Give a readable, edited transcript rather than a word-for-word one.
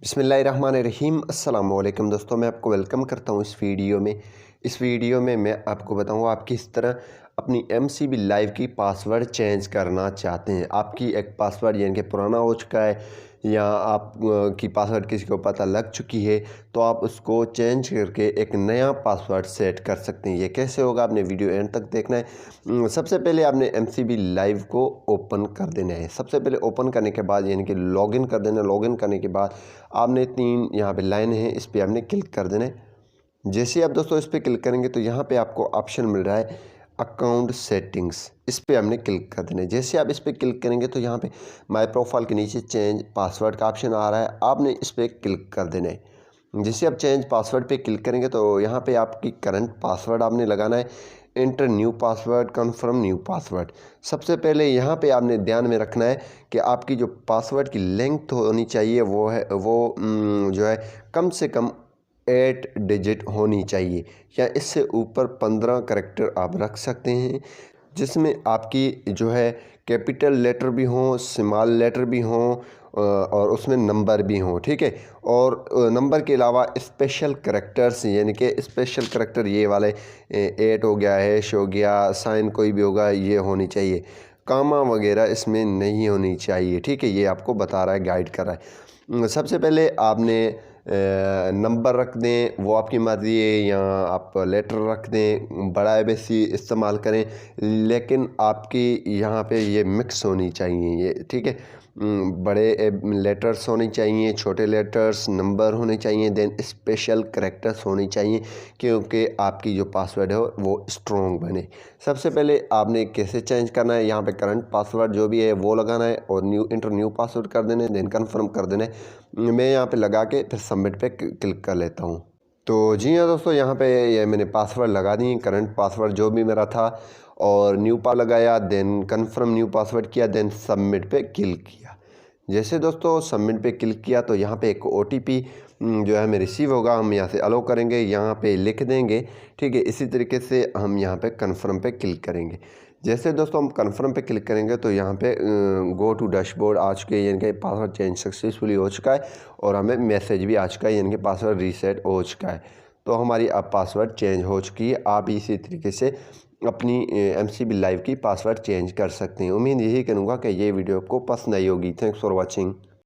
बिस्मिल्लाहिर्रहमानिर्रहीम अस्सलाम वालेकुम दोस्तों, मैं आपको वेलकम करता हूँ इस वीडियो में मैं आपको बताऊँगा आप किस तरह अपनी MCB लाइव की पासवर्ड चेंज करना चाहते हैं। आपकी एक पासवर्ड यानी कि पुराना हो चुका है या आप की पासवर्ड किसी को पता लग चुकी है, तो आप उसको चेंज करके एक नया पासवर्ड सेट कर सकते हैं। ये कैसे होगा, आपने वीडियो एंड तक देखना है। सबसे पहले आपने MCB लाइव को ओपन कर देना है। सबसे पहले ओपन करने के बाद यानी कि लॉगिन कर देना। लॉगिन करने के बाद आपने 3 यहाँ पे लाइन है, इस पर आपने क्लिक कर देना है। जैसे आप दोस्तों इस पर क्लिक करेंगे तो यहाँ पे आपको ऑप्शन मिल रहा है अकाउंट सेटिंग्स, इस पर हमने क्लिक कर देना है। जैसे आप इस पर क्लिक करेंगे तो यहाँ पे माय प्रोफाइल के नीचे चेंज पासवर्ड का ऑप्शन आ रहा है, आपने इस पर क्लिक कर देना है। जैसे आप चेंज पासवर्ड पे क्लिक करेंगे तो यहाँ पे आपकी करंट पासवर्ड आपने लगाना है। Enter new password, confirm new password. सबसे पहले यहाँ पे आपने ध्यान में रखना है कि आपकी जो पासवर्ड की लेंथ होनी चाहिए वो जो है कम से कम 8 डिजिट होनी चाहिए, या इससे ऊपर 15 करैक्टर आप रख सकते हैं, जिसमें आपकी जो है कैपिटल लेटर भी हों, स्मॉल लेटर भी हों और उसमें नंबर भी हों, ठीक है। और नंबर के अलावा स्पेशल करैक्टर्स यानी कि स्पेशल करैक्टर ये वाले 8 हो गया, हैश हो गया, साइन कोई भी होगा, ये होनी चाहिए। कामा वगैरह इसमें नहीं होनी चाहिए, ठीक है। ये आपको बता रहा है, गाइड कर रहा है। सबसे पहले आपने नंबर रख दें, वो आपकी मर्ज़ी है, या आप लेटर रख दें, बड़ा बेसी इस्तेमाल करें, लेकिन आपकी यहाँ पे ये मिक्स होनी चाहिए, ये ठीक है। बड़े लेटर्स होने चाहिए, छोटे लेटर्स, नंबर होने चाहिए, देन स्पेशल करैक्टर्स होने चाहिए, क्योंकि आपकी जो पासवर्ड है वो स्ट्रॉन्ग बने। सबसे पहले आपने कैसे चेंज करना है, यहाँ पे करंट पासवर्ड जो भी है वो लगाना है और न्यू पासवर्ड कर देना है, देन कन्फर्म कर देना है। मैं यहाँ पे लगा के फिर सबमिट पे क्लिक कर लेता हूँ। तो जी हाँ दोस्तों, यहाँ पे ये मैंने पासवर्ड लगा दी, करंट पासवर्ड जो भी मेरा था, और न्यू पा लगाया, देन कन्फर्म न्यू पासवर्ड किया, देन सबमिट पे क्लिक किया। जैसे दोस्तों सबमिट पे क्लिक किया तो यहाँ पे एक OTP जो है हमें रिसीव होगा, हम यहाँ से अलो करेंगे, यहाँ पे लिख देंगे, ठीक है। इसी तरीके से हम यहाँ पे कन्फर्म पे क्लिक करेंगे। जैसे दोस्तों हम कन्फर्म पे क्लिक करेंगे तो यहाँ पे गो टू डैशबोर्ड आ चुके हैं, यानी कि पासवर्ड चेंज सक्सेसफुली हो चुका है, और हमें मैसेज भी आ चुका है, यानी कि पासवर्ड रीसेट हो चुका है। तो हमारी अब पासवर्ड चेंज हो चुकी है। आप इसी तरीके से अपनी MCB लाइव की पासवर्ड चेंज कर सकते हैं। उम्मीद यही करूँगा कि ये वीडियो आपको पसंद आई होगी। Thanks for watching.